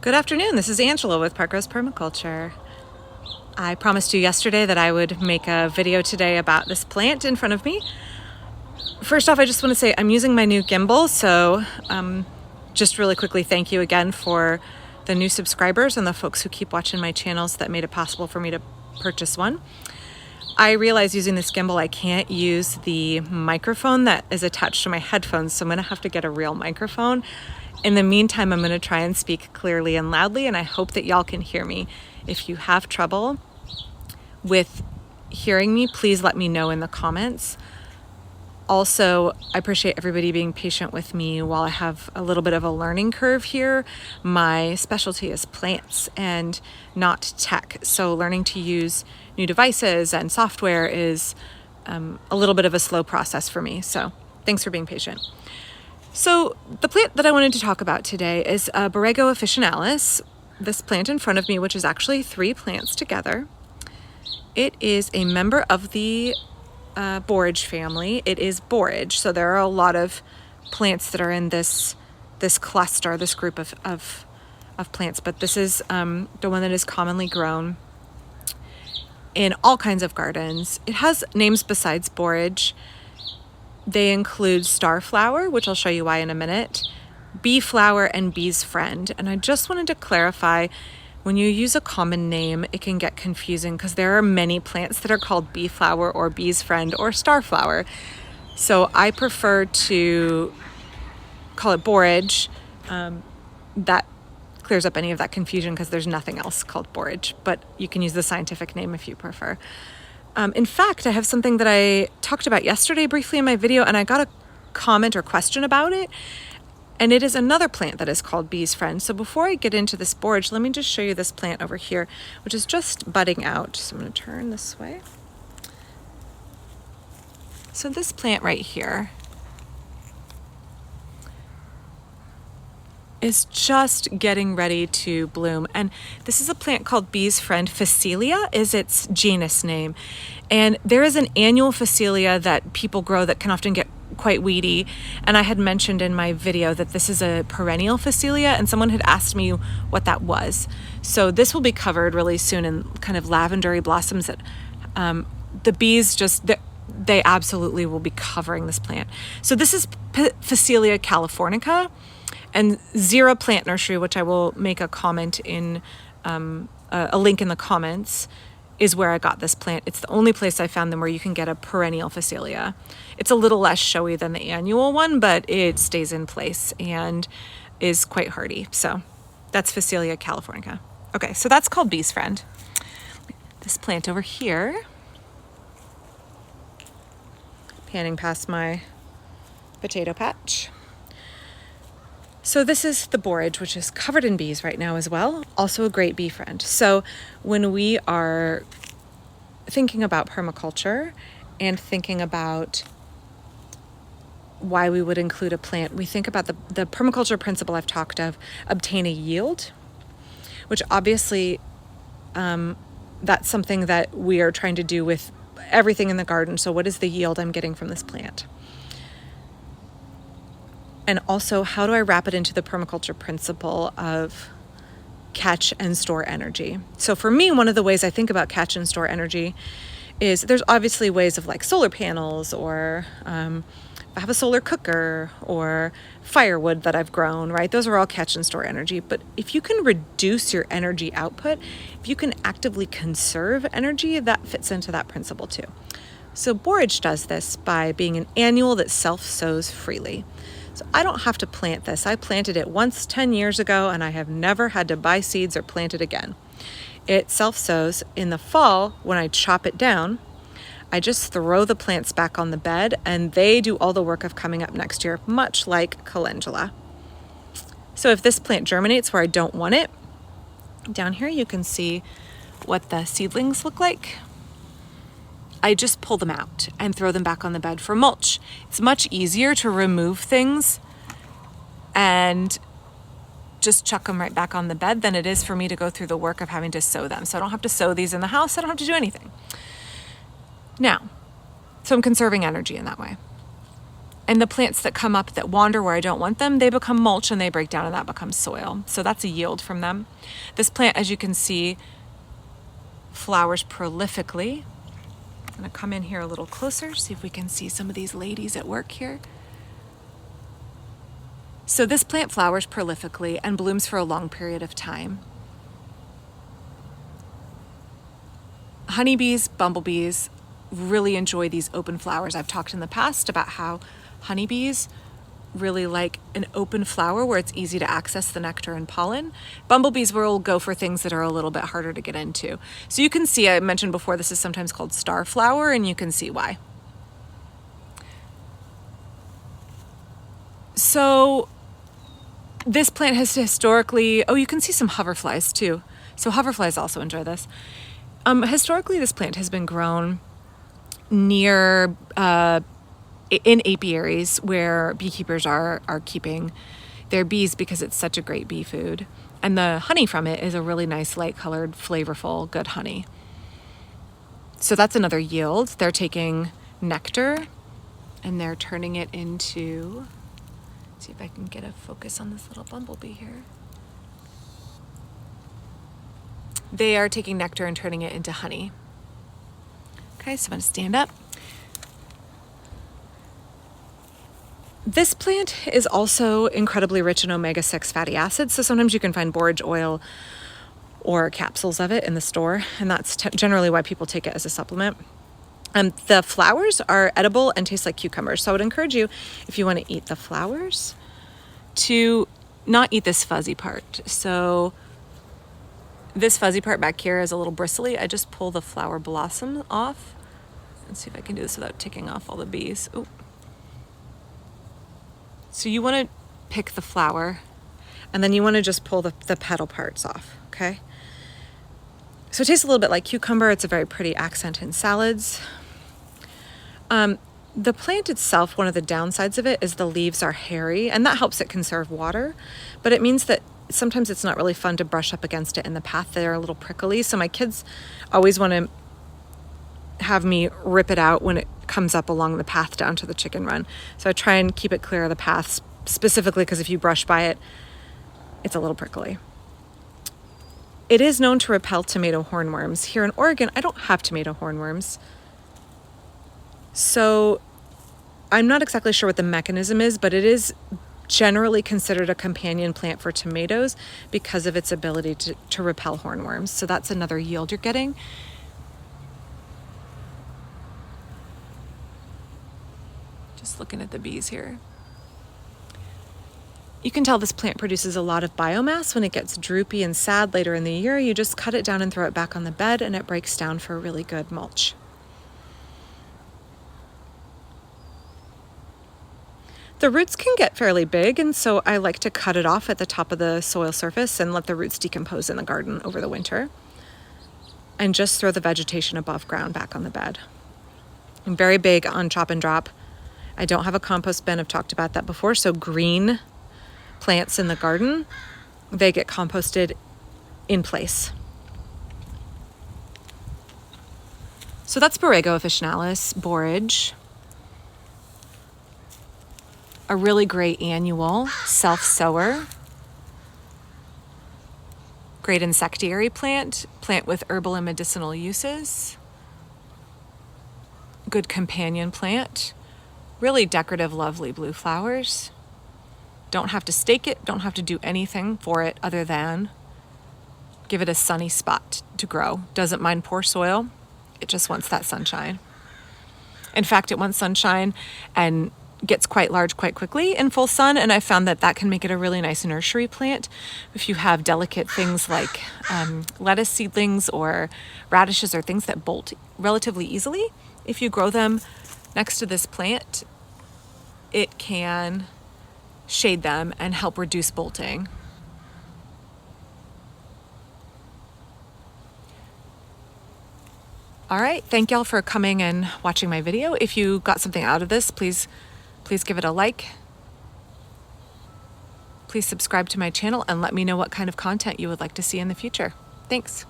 Good afternoon, this is Angela with Parkrose Permaculture. I promised you yesterday that I would make a video today about this plant in front of me. First off, I just want to say I'm using my new gimbal, so just really quickly thank you again for the new subscribers and the folks who keep watching my channels that made it possible for me to purchase one. I realize using this gimbal I can't use the microphone that is attached to my headphones, so I'm going to have to get a real microphone. In the meantime, I'm going to try and speak clearly and loudly, and I hope that y'all can hear me. If you have trouble with hearing me, please let me know in the comments. Also, I appreciate everybody being patient with me while I have a little bit of a learning curve here. My specialty is plants and not tech, so learning to use new devices and software is a little bit of a slow process for me, so thanks for being patient. So the plant that I wanted to talk about today is Borrego Officinalis, this plant in front of me, which is actually three plants together. It is a member of the Borage family. It is Borage, so there are a lot of plants that are in this cluster, this group of plants, but this is the one that is commonly grown in all kinds of gardens. It has names besides Borage. They include starflower, which I'll show you why in a minute, bee flower, and bee's friend. And I just wanted to clarify, when you use a common name, it can get confusing because there are many plants that are called bee flower or bee's friend or starflower. So I prefer to call it borage. That clears up any of that confusion because there's nothing else called borage, but you can use the scientific name if you prefer. In fact, I have something that I talked about yesterday briefly in my video, and I got a comment or question about it, and it is another plant that is called bee's friend. So before I get into this borage, let me just show you this plant over here, which is just budding out. So I'm going to turn this way. So this plant right here is just getting ready to bloom. And this is a plant called bee's friend. Phacelia is its genus name. And there is an annual Phacelia that people grow that can often get quite weedy. And I had mentioned in my video that this is a perennial Phacelia, and someone had asked me what that was. So this will be covered really soon in kind of lavendery blossoms that the bees just, they absolutely will be covering this plant. So this is Phacelia californica. And Zero Plant Nursery, which I will make a comment in, a link in the comments, is where I got this plant. It's the only place I found them where you can get a perennial Phacelia. It's a little less showy than the annual one, but it stays in place and is quite hardy. So that's Phacelia californica. Okay, so that's called bee's friend. This plant over here, panning past my potato patch. So this is the borage, which is covered in bees right now as well, also a great bee friend. So when we are thinking about permaculture and thinking about why we would include a plant, we think about the permaculture principle I've talked of, obtain a yield, which obviously that's something that we are trying to do with everything in the garden. So what is the yield I'm getting from this plant? And also, how do I wrap it into the permaculture principle of catch and store energy? So for me, one of the ways I think about catch and store energy is there's obviously ways of like solar panels, or I have a solar cooker, or firewood that I've grown, right? Those are all catch and store energy. But if you can reduce your energy output, if you can actively conserve energy, that fits into that principle too. So borage does this by being an annual that self-sows freely. So I don't have to plant this. I planted it once 10 years ago, and I have never had to buy seeds or plant it again. It self-sows. In the fall, when I chop it down, I just throw the plants back on the bed, and they do all the work of coming up next year, much like calendula. So if this plant germinates where I don't want it, down here you can see what the seedlings look like. I just pull them out and throw them back on the bed for mulch. It's much easier to remove things and just chuck them right back on the bed than it is for me to go through the work of having to sow them. So I don't have to sow these in the house. I don't have to do anything. Now, so I'm conserving energy in that way. And the plants that come up that wander where I don't want them, they become mulch and they break down and that becomes soil. So that's a yield from them. This plant, as you can see, flowers prolifically. I'm gonna come in here a little closer, see if we can see some of these ladies at work here. So this plant flowers prolifically and blooms for a long period of time. Honeybees, bumblebees really enjoy these open flowers. I've talked in the past about how honeybees really like an open flower where it's easy to access the nectar and pollen. Bumblebees will go for things that are a little bit harder to get into. So you can see, I mentioned before, this is sometimes called starflower, and you can see why. So this plant has historically, oh, you can see some hoverflies too. So hoverflies also enjoy this. Historically, this plant has been grown near in apiaries where beekeepers are keeping their bees because it's such a great bee food. And the honey from it is a really nice, light-colored, flavorful, good honey. So that's another yield. They're taking nectar and they're turning it into, let's see if I can get a focus on this little bumblebee here. They are taking nectar and turning it into honey. Okay, so I'm gonna stand up. This plant is also incredibly rich in omega-6 fatty acids, so sometimes you can find borage oil or capsules of it in the store, and that's generally why people take it as a supplement. The flowers are edible and taste like cucumbers, so I would encourage you, if you want to eat the flowers, to not eat this fuzzy part. So this fuzzy part back here is a little bristly. I just pull the flower blossom off. Let's see if I can do this without taking off all the bees. Ooh. So you want to pick the flower and then you want to just pull the petal parts off, okay? So it tastes a little bit like cucumber. It's a very pretty accent in salads. The plant itself, one of the downsides of it is the leaves are hairy, and that helps it conserve water, but it means that sometimes it's not really fun to brush up against it in the path. They're a little prickly, so my kids always want to have me rip it out when it comes up along the path down to the chicken run. So I try and keep it clear of the path, specifically because if you brush by it, it's a little prickly. It is known to repel tomato hornworms. Here in Oregon, I don't have tomato hornworms. So I'm not exactly sure what the mechanism is, but it is generally considered a companion plant for tomatoes because of its ability to repel hornworms. So that's another yield you're getting. Just looking at the bees here. You can tell this plant produces a lot of biomass. When it gets droopy and sad later in the year, you just cut it down and throw it back on the bed and it breaks down for a really good mulch. The roots can get fairly big, and so I like to cut it off at the top of the soil surface and let the roots decompose in the garden over the winter. And just throw the vegetation above ground back on the bed. I'm very big on chop and drop. I don't have a compost bin. I've talked about that before. So green plants in the garden, they get composted in place. So that's Borrego Officinalis, Borage. A really great annual self-sower. Great insectary plant with herbal and medicinal uses. Good companion plant. Really decorative, lovely blue flowers. Don't have to stake it, don't have to do anything for it other than give it a sunny spot to grow. Doesn't mind poor soil, it just wants that sunshine. In fact, it wants sunshine and gets quite large quite quickly in full sun, and I found that can make it a really nice nursery plant. If you have delicate things like lettuce seedlings or radishes or things that bolt relatively easily, if you grow them next to this plant, it can shade them and help reduce bolting. All right, thank y'all for coming and watching my video. If you got something out of this, please give it a like. Please subscribe to my channel and let me know what kind of content you would like to see in the future. Thanks.